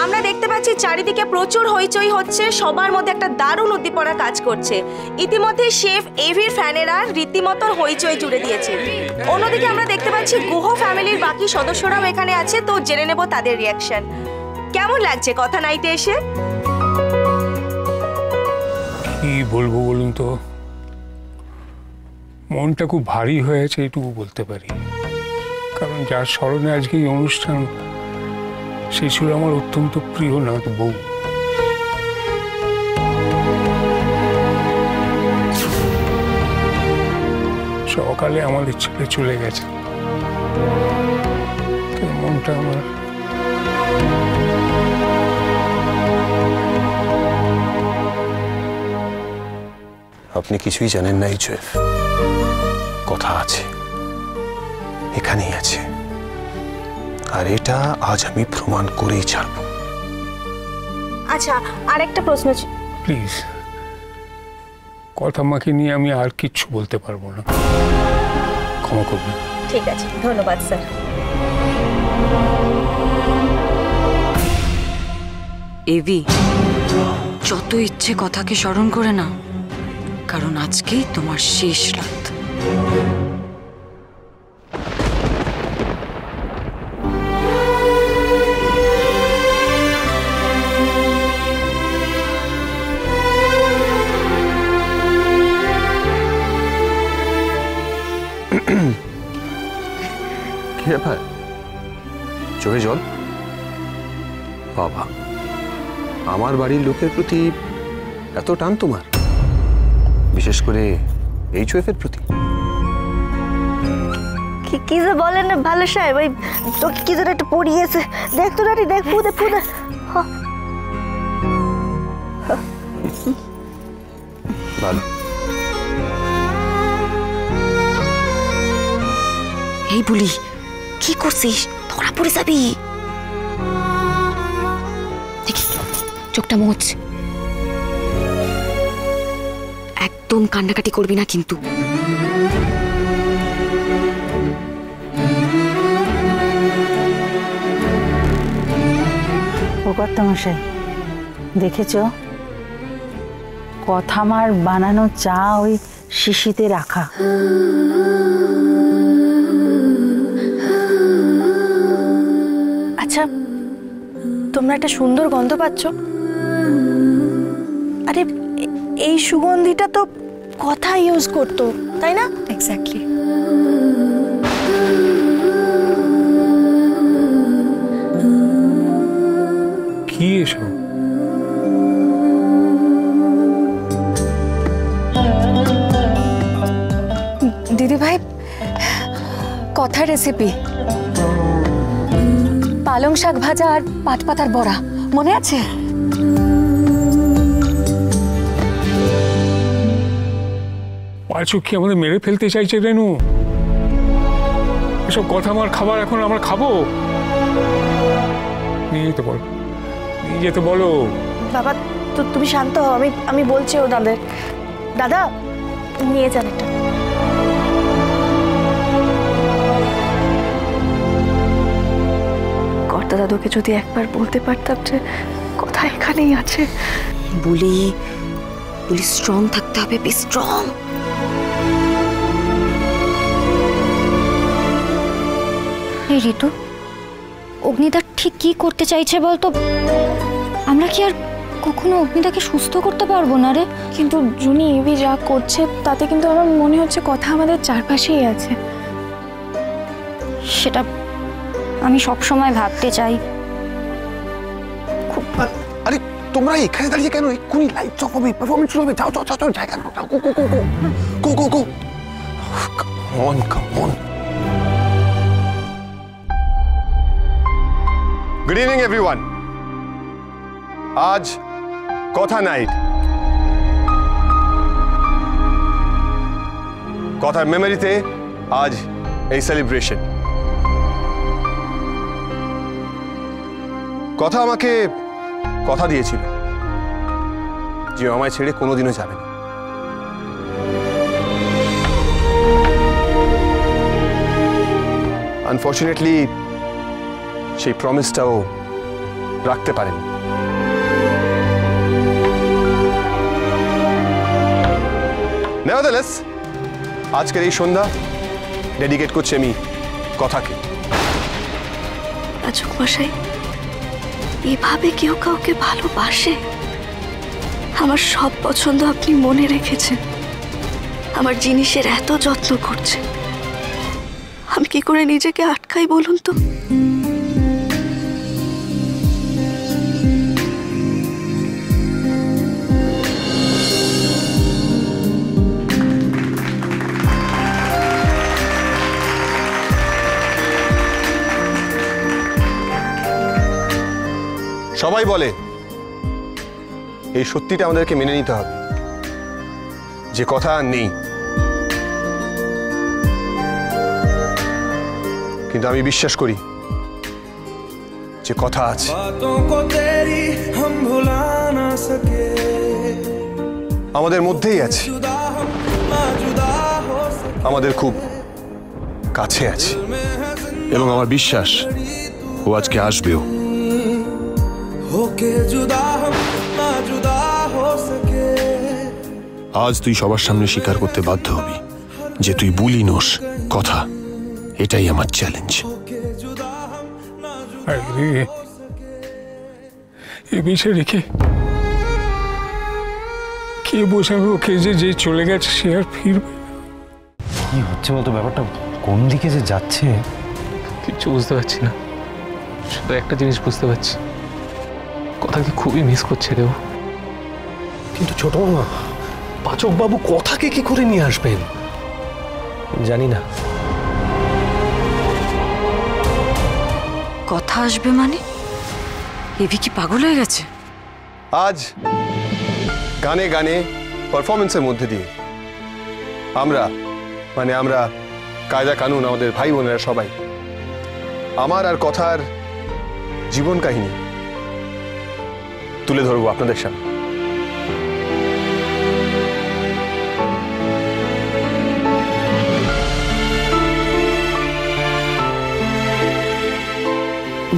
আমরা দেখতে পাচ্ছি চারিদিকে প্রচুর হইচই হচ্ছে, সবার মধ্যে একটা দারুণ উদ্দীপনা কাজ করছে। ইতিমধ্যে শেফ এভির ফ্যানেরা রীতিমতো হইচই জুড়ে দিয়েছে। অন্যদিকে আমরা দেখতে পাচ্ছি গুহ ফ্যামিলির বাকি সদস্যরাও এখানে আছে, তো জেনে নেব তাদের রিয়াকশন। কেমন লাগছে কথা নাইটে এসে? কি বলবো বলুন তো, মনটা খুব ভারী হয়েছে এটুকু বলতে পারি। কারণ যার স্মরণে আজকে এই অনুষ্ঠান, সে ছিল আমার অত্যন্ত প্রিয় নাথ বউ। সকালে আমাদের ছেলে চলে গেছে, মনটা আমার আপনি কিছুই জানেন না ইউসুফ, কথা আছে, এখানেই আছে, আর এটা আজ আমি প্রমাণ করেই ছাড়ব। আচ্ছা, আর একটা প্রশ্ন। প্লিজ, কথা মাকে নিয়ে আমি আর কিচ্ছু বলতে পারবো না, ক্ষমা করবেন। ঠিক আছে, ধন্যবাদ স্যার। এভি, যত ইচ্ছে কথাকে স্মরণ করে না, কারণ আজকেই তোমার শেষ রাত। কি ব্যাপার, চোখে জল? বাবা, আমার বাড়ির লোকের প্রতি এত টান তোমার, বিশেষ করে এইচওএফ এর প্রতি? কি যে বলেন না ভালো সাহেব, ওই তোকে কি যেন একটা পড়িয়েছে, দেখ তো রানি, দেখ, ফুদে ফুদে। ভালো। এই বলি, কি করছিস? ধরা পড়ে যাবি। দেখি, চোখটা মোচ, একদম কান্নাকাটি করবি না কিন্তু। ও কর্তামশাই, দেখেছ কথা মার বানানো চা ওই শিশিতে রাখা। আচ্ছা, তোমরা একটা সুন্দর গন্ধ পাচ্ছ? আরে এই সুগন্ধিটা তো কথা ইউজ করতো, তাই না? এক্স্যাক্টলি। কি এসব? দিদি ভাই, কথা রেসিপি, পালং শাক ভাজা আর পাট পাতার বড়া, মনে আছে? পাঁচু কি আমাদের মেরে ফেলতে চাইছে রেনু? এসব কথা আমার খাবার এখন আমরা খাবো? নিয়ে যেতে বলো, নিয়ে যেতে বলো। বাবা, তুমি শান্ত হও, আমি বলছি ও দাদা। দাদা, নিয়ে যান এটা। কর্তা দাদুকে যদি একবার বলতে পারতাম যে কথা এখানেই আছে। বলি স্ট্রং থাকতে হবে, বি স্ট্রং। এই ঋতু, অগ্নিদা ঠিক কি করতে চাইছে বলতো? আমরা কি আর কখনো অগ্নিদাকে সুস্থ করতে পারবো না রে? কিন্তু জুনি, এভি যা করছে তাতে কিন্তু আমার মনে হচ্ছে কথা আমাদের চারপাশেই আছে। সেটা আমি সবসময় ভাবতে চাই। আরে তোমরা এখানে দাঁড়িয়ে কেন? এক্ষুনি লাইটস অফ হবে, পারফরমেন্স শুরু হবে। যাও যাও যাও, জায়গা নাও, go go go go go go go. Come on. Good evening everyone. আজ কথা নাইট, কথার মেমোরিতে আজ এই সেলিব্রেশন। কথা আমাকে কথা দিয়েছিল যে আমায় ছেড়ে কোনোদিনও যাবে না। আনফর্চুনেটলি সেই প্রমিসটাও রাখতে পারেন। নেভারদারলেস আজকের এই সন্ধ্যা ডেডিকেট করছি আমি কথাকে। রাজক মশাই, এভাবে কেউ কাউকে ভালোবাসে? আমার সব পছন্দ আপনি মনে রেখেছেন, আমার জিনিসের এত যত্ন করছেন, আমি কি করে নিজেকে আটকাই বলুন তো? সবাই বলে এই সত্যিটা আমাদেরকে মেনে নিতে হবে যে কথা আর নেই, কিন্তু আমি বিশ্বাস করি যে কথা আছে। আমাদের মধ্যেই আছে, আমাদের খুব কাছে আছে, এবং আমার বিশ্বাস ও আজকে আসবেও। আজ তুই সবার সামনে স্বীকার করতে বাধ্য হবি যে তুই বুলি নোস কথা। এটাই আমার চ্যালেঞ্জ। এ বিষয়ে রেখে কে বোঝাবে ওকে যে যে চলে গেছে সে আর ফিরবে? কি হচ্ছে বলতো, ব্যাপারটা কোন দিকে যে যাচ্ছে কিচ্ছু বুঝতে পারছি না। শুধু একটা জিনিস বুঝতে পারছি, কথাকে খুবই মিস করছে রে ও। কিন্তু ছোট মামা, পাচক বাবু কথাকে কি করে নিয়ে আসবেন জানি না। কথা আসবে মানে? এভি কি পাগল হয়ে গেছে? আজ গানে গানে পারফরমেন্সের মধ্যে দিয়ে আমরা কায়দা কানুন, আমাদের ভাই বোনেরা সবাই আমার আর কথার জীবন কাহিনী তুলে ধরবো আপনাদের সামনে।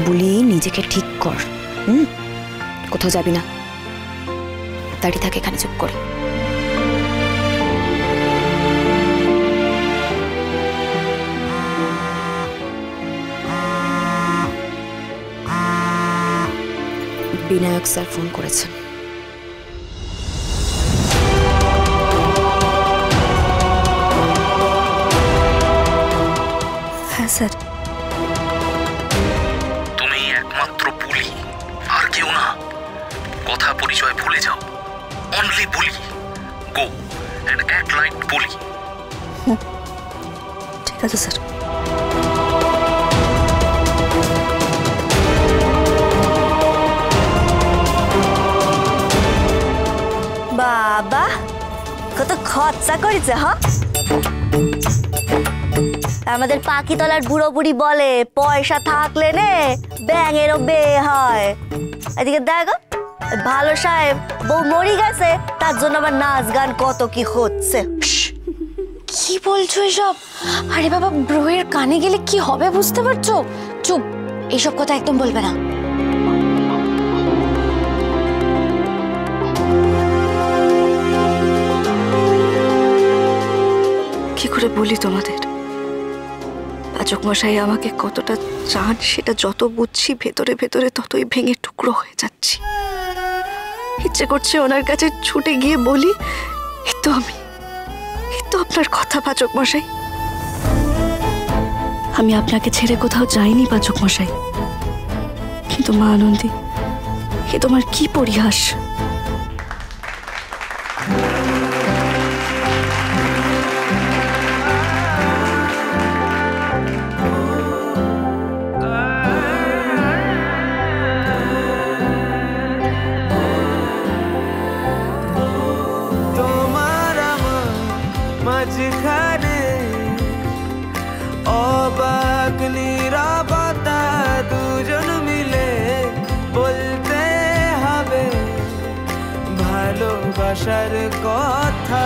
বুলি, নিজেকে ঠিক কর, কোথাও যাবি না, দাঁড়িয়ে থাকে এখানে চুপ করে। বিনায়ক স্যার ফোন করেছেন। হ্যাঁ স্যার। তুমি একমাত্র বুলি, আর কেউ না। কথা পরিচয় ভুলে যাও, only bully. Go and act like bully. ঠিক আছে স্যার। বাবা কত খরচা করেছে। হ্যাঁ, আমাদের পাখিতলার বুড়ো বুড়ি বলে পয়সা থাকলে নে ব্যাঙেরও বিয়ে হয়। এদিকে দেখো, ভালো সাহেব বউ মরি গেছে, তার জন্য আবার নাচ গান কত কি হচ্ছে। কি বলছো এসব? আরে বাবা, ব্রোয়ের কানে গেলে কি হবে বুঝতে পারছো? চুপ, এইসব কথা একদম বলবে না। কি করে বলি তোমাদের? পাচক মশাই আমাকে কতটা চান সেটা যত বুঝছি, ভেতরে ভেতরে ততই ভেঙে টুকরো হয়ে যাচ্ছি। ইচ্ছে করছে ওনার কাছে ছুটে গিয়ে বলি, এই তো আমি, এই তো আপনার কথা পাচক মশাই, আমি আপনাকে ছেড়ে কোথাও যাইনি পাচক মশাই। কিন্তু মা আনন্দী, এ তোমার কি পরিহাস! ভালোবাসার কথা